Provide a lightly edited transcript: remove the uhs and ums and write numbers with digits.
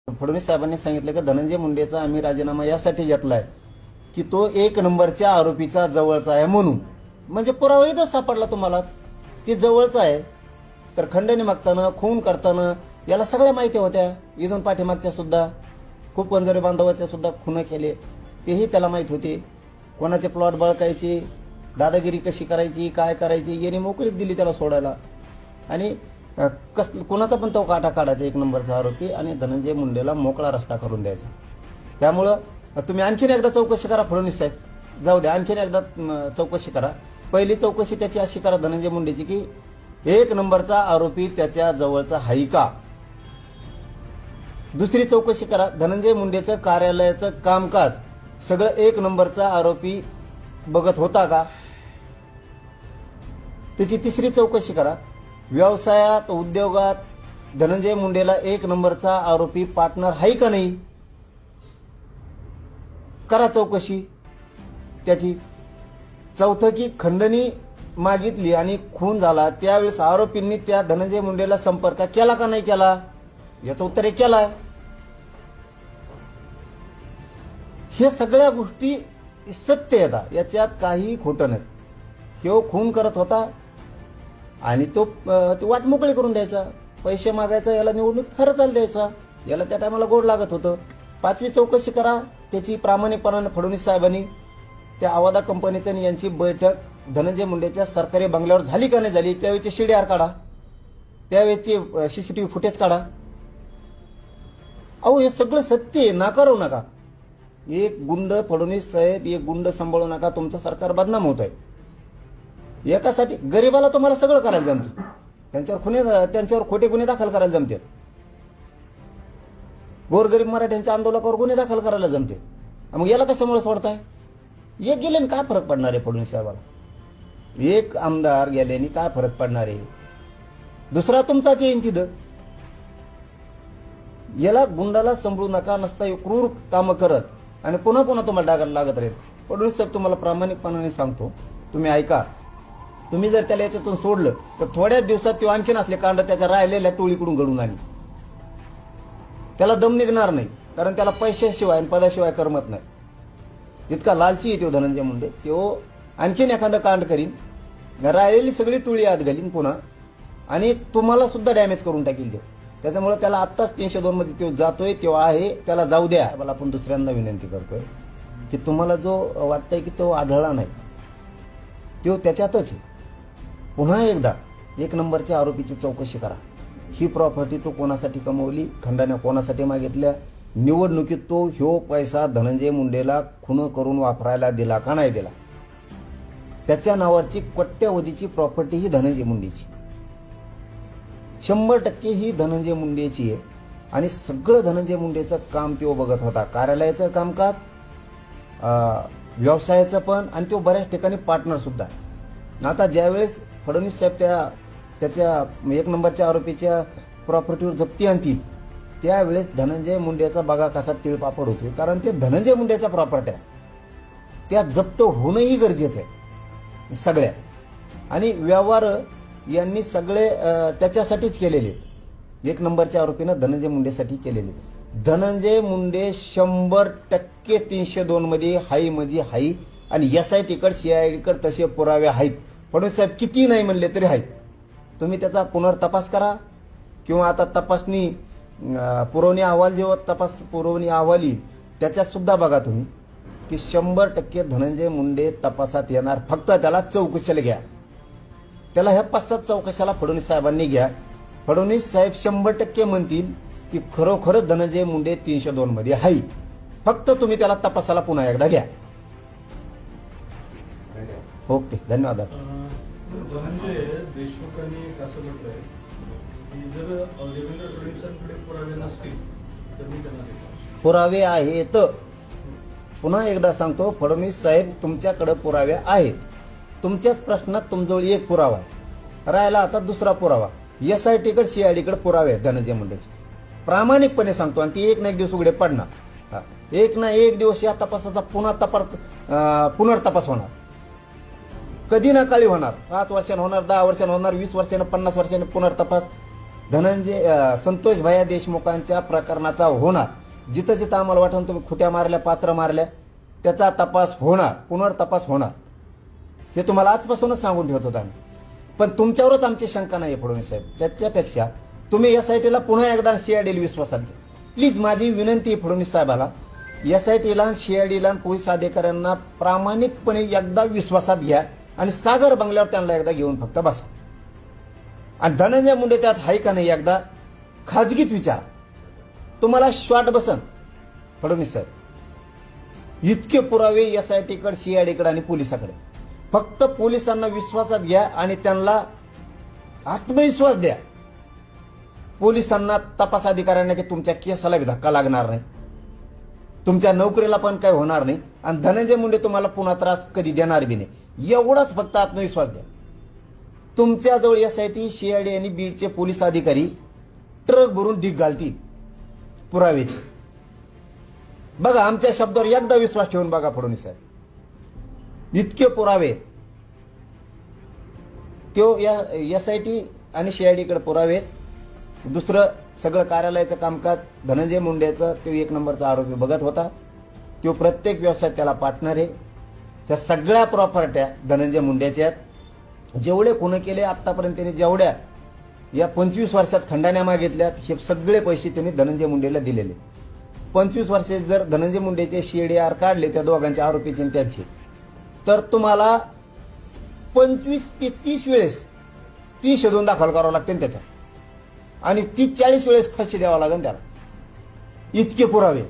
फडणवीस साहेबांनी सांगितलं की धनंजय मुंडेचा आम्ही राजीनामा यासाठी घेतलाय की तो 1 नंबरच्या आरोपीचा जवळचा आहे म्हणून. म्हणजे पुरावा इथंच सापडला तुम्हालाच, ती जवळचा आहे. तर खंडणी मागताना, खून करताना याला सगळ्या माहिती होत्या. इथून पाठीमागच्या सुद्धा खूप वंजारी बांधवाच्या सुद्धा खून केले, तेही त्याला माहीत होते. कोणाचे प्लॉट बळकायचे, दादागिरी कशी करायची, काय करायची, याने मोकळीक दिली त्याला सोडायला. आणि कोणाचा पण तो काटा काढायचा 1 नंबरचा आरोपी आणि धनंजय मुंडेला मोकळा रस्ता करून द्यायचा. त्यामुळं तुम्ही आणखीन एकदा चौकशी करा फडणवीस साहेब, जाऊ द्या आणखीन एकदा चौकशी करा. पहिली चौकशी त्याची अशी करा धनंजय मुंडेची की 1 नंबरचा आरोपी त्याच्या जवळचा आहे का. दुसरी चौकशी करा धनंजय मुंडेचं कार्यालयाचं कामकाज सगळं 1 नंबरचा आरोपी बघत होता का. त्याची तिसरी चौकशी करा व्यवसायात, उद्योगात धनंजय मुंडेला 1 नंबरचा आरोपी पार्टनर आहे का नाही, करा चौकशी त्याची. चौथं की खंडणी मागितली आणि खून झाला त्यावेळेस आरोपींनी त्या धनंजय मुंडेला संपर्क केला का नाही केला, याचं उत्तर आहे केला. हे सगळ्या गोष्टी सत्य येतात, याच्यात काही खोटं नाही. ह्यो खून करत होता आणि तो वाट मोकळी करून द्यायचा, पैसे मागायचा, याला निवडणूक खर्चाला द्यायचा, याला त्या टायमाला गोड लागत होतं. 5वी चौकशी करा त्याची प्रामाणिकपणाने फडणवीस साहेबांनी त्या आवादा कंपनीचं आणि यांची बैठक धनंजय मुंडेच्या सरकारी बंगल्यावर झाली का नाही झाली, त्यावेळेची CDR काढा, त्यावेळेची CCTV फुटेज काढा. अहो हे सगळं सत्य आहे, नाकारू नका. एक गुंड फडणवीस साहेब, एक गुंड सांभाळू नका, तुमचं सरकार बदनाम होत आहे. एकासाठी गरीबाला तुम्हाला सगळं करायला जमते, त्यांच्यावर खोटे गुन्हे दाखल करायला जमतात, गोरगरीब मराठ्यांच्या आंदोलनावर गुन्हे दाखल करायला जमते. मग याला कशामुळे सोडताय. एक गेल्याने काय फरक पडणार आहे फडणवीस साहेबाला, एक आमदार गेल्याने काय फरक पडणार आहे, दुसरा तुमचाच येईन तिथं. याला गुंडाला सांभाळू नका, नसता क्रूर कामं करत आणि पुन्हा पुन्हा तुम्हाला डागायला लागत राहील. फडणवीस साहेब तुम्हाला प्रामाणिकपणाने सांगतो, तुम्ही ऐका, तुम्ही जर त्याला याच्यातून सोडलं तर थोड्याच दिवसात तो आणखीन असले कांड त्याच्या राहिलेल्या टोळीकडून घडून आली. त्याला दम निघणार नाही, कारण त्याला पैशाशिवाय आणि पदाशिवाय करमत नाही. इतका लालची आहे तो धनंजय मुंडे, तो आणखीन एखादं कांड करीन, राहिलेली सगळी टोळी आत घालीन पुन्हा आणि तुम्हाला सुद्धा डॅमेज करून टाकील तो. त्याच्यामुळे त्याला आत्ताच 302 मध्ये तो जातोय, तो आहे, त्याला जाऊ द्या. मला आपण दुसऱ्यांदा विनंती करतोय की तुम्हाला जो वाटतंय की तो आढळला नाही, तो त्याच्यातच आहे. पुन्हा एकदा 1 नंबरच्या आरोपीची चौकशी करा. ही प्रॉपर्टी तो कोणासाठी कमवली, खंडण्या कोणासाठी मागितल्या, निवडणुकीत तो ह्यो पैसा धनंजय मुंडेला खून करून वापरायला दिला का नाही दिला. त्याच्या नावाची कोट्यवधीची प्रॉपर्टी ही धनंजय मुंडेची, 100% ही धनंजय मुंडेची आहे. आणि सगळं धनंजय मुंडेचं काम तो बघत होता, कार्यालयाचं कामकाज, व्यवसायाचं पण, आणि तो बऱ्याच ठिकाणी पार्टनर सुद्धा. आता ज्यावेळेस फडणवीस साहेब त्याच्या 1 नंबरच्या आरोपीच्या प्रॉपर्टीवर जप्ती आणतील त्यावेळेस धनंजय मुंडेचा बघा कसा तिळपापड होतोय, कारण ते धनंजय मुंडेच्या प्रॉपर्ट्या त्या जप्त होणंही गरजेचं आहे सगळ्या. आणि व्यवहार यांनी सगळे त्याच्यासाठीच केलेले, 1 नंबरच्या आरोपीनं धनंजय मुंडेसाठी केलेले. धनंजय मुंडे 100% 302 मध्ये हाई म्हणजे हाई, आणि SIT कडे CID कडे तसे पुरावे आहेत. फडणवीस साहेब किती नाही म्हणले तरी आहेत. तुम्ही त्याचा पुनर्तपास करा, किंवा आता तपासणी पुरवणी अहवाल जेव्हा पुरवणी अहवाल येईल त्याच्यात सुद्धा बघा तुम्ही की 100% धनंजय मुंडे तपासात येणार. फक्त त्याला चौकशीला घ्या, त्याला ह्या 5-7 चौकशाला फडणवीस साहेबांनी घ्या. फडणवीस साहेब 100% म्हणतील की खरोखरच धनंजय मुंडे 302 मध्ये आहे. फक्त तुम्ही त्याला तपासाला पुन्हा एकदा घ्या. ओके, धन्यवाद. धनंजय देशमुखांनी असं म्हटलंय की जर देवेंद्र फडणवीसांकडे पुरावे नसतील तर मी त्यांना देतो. पुरावे आहेत, पुन्हा एकदा सांगतो फडणवीस साहेब तुमच्याकडे पुरावे आहेत. तुमच्याच प्रश्नात तुमजवळ एक पुरावा आहे, राहिला आता दुसरा पुरावा. SIT कडे CID कडे पुरावे आहेत धनंजय मुंडेचे, प्रामाणिकपणे सांगतो. आणि ती एक ना एक दिवस उघडे पडणार, एक ना एक दिवस या तपासाचा पुनर्तपास होणार. कधी ना काळी होणार, 5 वर्षांनी होणार, 10 वर्षांनी होणार, 20 वर्षांनी, 50 वर्षांनी पुनर्तपास. संतोष भैया देशमुखांच्या प्रकरणाचा होणार. जिथं जिथं आम्हाला वाटून तुम्ही खुट्या मारल्या, पात्र मारल्या, त्याचा तपास होणार, पुनर्तपास होणार. हे तुम्हाला आजपासूनच सांगून ठेवत होतो आम्ही. पण तुमच्यावरच आमची शंका नाही फडणवीस साहेब. त्याच्यापेक्षा तुम्ही एसआयटीला पुन्हा एकदा सीआयडीला विश्वासात घ्या. प्लीज माझी विनंती आहे फडणवीस साहेबाला, एसआयटीला, सीआयडीला, पोलीस अधिकाऱ्यांना प्रामाणिकपणे एकदा विश्वासात घ्या आणि सागर बंगल्यावर त्यांना एकदा घेऊन फक्त बसा. आणि धनंजय मुंडे त्यात आहे का नाही एकदा खाजगीत विचारा. तुम्हाला शॉट बसन फडणवीस साहेब. इतके पुरावे एसआयटीकडे, सीआयडीकडे आणि पोलिसाकडे. फक्त पोलिसांना विश्वासात घ्या आणि त्यांना आत्मविश्वास द्या. पोलिसांना, तपास अधिकाऱ्यांना की तुमच्या केसाला धक्का लागणार नाही, तुमच्या नोकरीला पण काही होणार नाही आणि धनंजय मुंडे तुम्हाला पुन्हा त्रास कधी देणार बी नाही. एवढाच फक्त आत्मविश्वास द्या. तुमच्याजवळ एसआयटी, सीआयडी आणि बीडचे पोलीस अधिकारी ट्रक भरून ढीग घालतील पुरावेचे. बघा, आमच्या शब्दावर एकदा विश्वास ठेवून बघा फडणवीस साहेब. इतके पुरावे तो एसआयटी आणि सीआयडीकडे पुरावे. दुसरं सगळं कार्यालयाचं कामकाज धनंजय मुंडेचं, तो 1 नंबरचा आरोपी बघत होता. तो प्रत्येक व्यवसायात त्याला पार्टनर आहे. त्या सगळ्या प्रॉपर्ट्या धनंजय मुंडेच्या आहेत. जेवढे खुनं केले आतापर्यंत त्यांनी, जेवढ्या या 25 वर्षात खंडाण्या मागितल्यात, हे सगळे पैसे त्यांनी धनंजय मुंडेला दिलेले. 25 वर्षात जर धनंजय मुंडेचे सीडीआर काढले त्या दोघांचे, आरोपीचे आणि त्याचे, तर तुम्हाला 25 ते 30 वेळेस 30 शोधून दाखल करावं लागते त्याच्यात आणि 30-40 वेळेस फाशी द्यावा लागेल त्याला. इतके पुरावे.